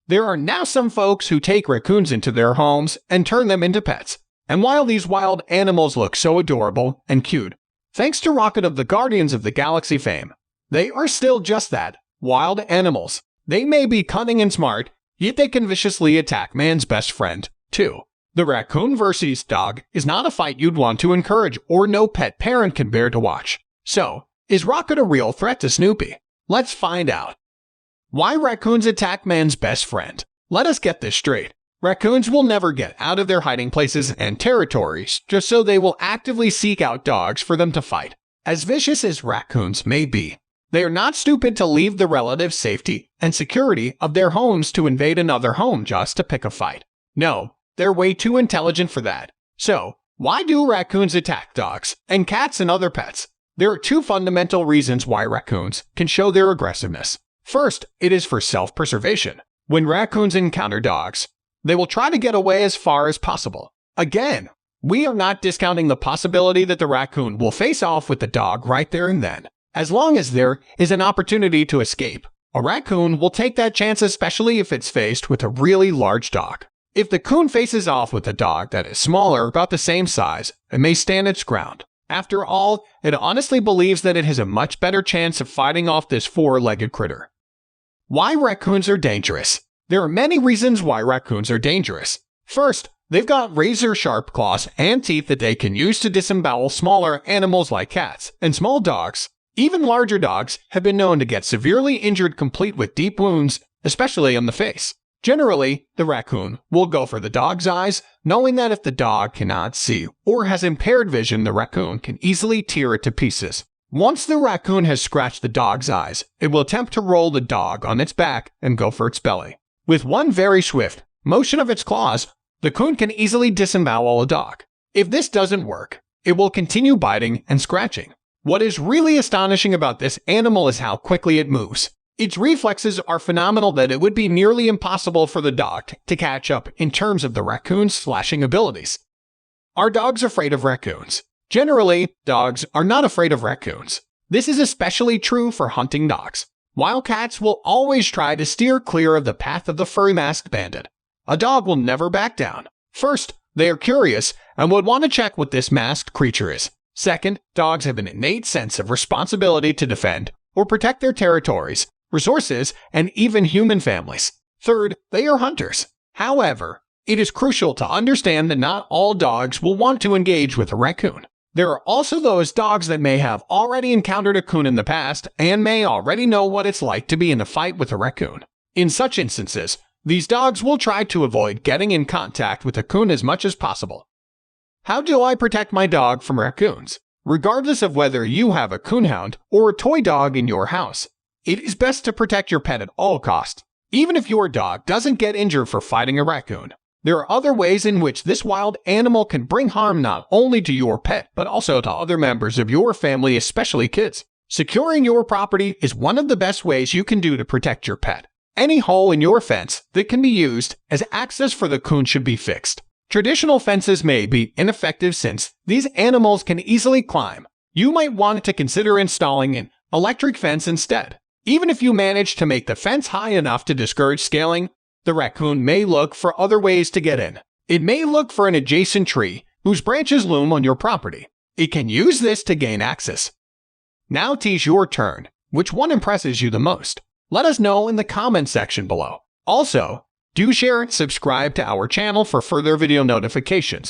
There are now some folks who take raccoons into their homes and turn them into pets. And while these wild animals look so adorable and cute, thanks to Rocket of the Guardians of the Galaxy fame, they are still just that, wild animals. They may be cunning and smart, yet they can viciously attack man's best friend, too. The raccoon-versus-dog is not a fight you'd want to encourage or no pet parent can bear to watch. So, is Rocket a real threat to Snoopy? Let's find out. Why raccoons attack man's best friend? Let us get this straight. Raccoons will never get out of their hiding places and territories just so they will actively seek out dogs for them to fight. As vicious as raccoons may be, they are not stupid to leave the relative safety and security of their homes to invade another home just to pick a fight. No, they're way too intelligent for that. So, why do raccoons attack dogs and cats and other pets? There are two fundamental reasons why raccoons can show their aggressiveness. First, it is for self-preservation. When raccoons encounter dogs, they will try to get away as far as possible. Again, we are not discounting the possibility that the raccoon will face off with the dog right there and then. As long as there is an opportunity to escape, a raccoon will take that chance, especially if it's faced with a really large dog. If the coon faces off with a dog that is smaller, about the same size, it may stand its ground. After all, it honestly believes that it has a much better chance of fighting off this four-legged critter. Why raccoons are dangerous? There are many reasons why raccoons are dangerous. First, they've got razor-sharp claws and teeth that they can use to disembowel smaller animals like cats and small dogs. Even larger dogs have been known to get severely injured, complete with deep wounds, especially on the face. Generally, the raccoon will go for the dog's eyes, knowing that if the dog cannot see or has impaired vision, the raccoon can easily tear it to pieces. Once the raccoon has scratched the dog's eyes, it will attempt to roll the dog on its back and go for its belly. With one very swift motion of its claws, the coon can easily disembowel a dog. If this doesn't work, it will continue biting and scratching. What is really astonishing about this animal is how quickly it moves. Its reflexes are phenomenal that it would be nearly impossible for the dog to catch up in terms of the raccoon's slashing abilities. Are dogs afraid of raccoons? Generally, dogs are not afraid of raccoons. This is especially true for hunting dogs. While cats will always try to steer clear of the path of the furry masked bandit, a dog will never back down. First, they are curious and would want to check what this masked creature is. Second, dogs have an innate sense of responsibility to defend or protect their territories, resources, and even human families. Third, they are hunters. However, it is crucial to understand that not all dogs will want to engage with a raccoon. There are also those dogs that may have already encountered a coon in the past and may already know what it's like to be in a fight with a raccoon. In such instances, these dogs will try to avoid getting in contact with a coon as much as possible. How do I protect my dog from raccoons? Regardless of whether you have a coonhound or a toy dog in your house, it is best to protect your pet at all costs. Even if your dog doesn't get injured for fighting a raccoon, there are other ways in which this wild animal can bring harm not only to your pet, but also to other members of your family, especially kids. Securing your property is one of the best ways you can do to protect your pet. Any hole in your fence that can be used as access for the coon should be fixed. Traditional fences may be ineffective since these animals can easily climb. You might want to consider installing an electric fence instead. Even if you manage to make the fence high enough to discourage scaling, the raccoon may look for other ways to get in. It may look for an adjacent tree whose branches loom on your property. It can use this to gain access. Now 'tis your turn. Which one impresses you the most? Let us know in the comment section below. Also, do share and subscribe to our channel for further video notifications.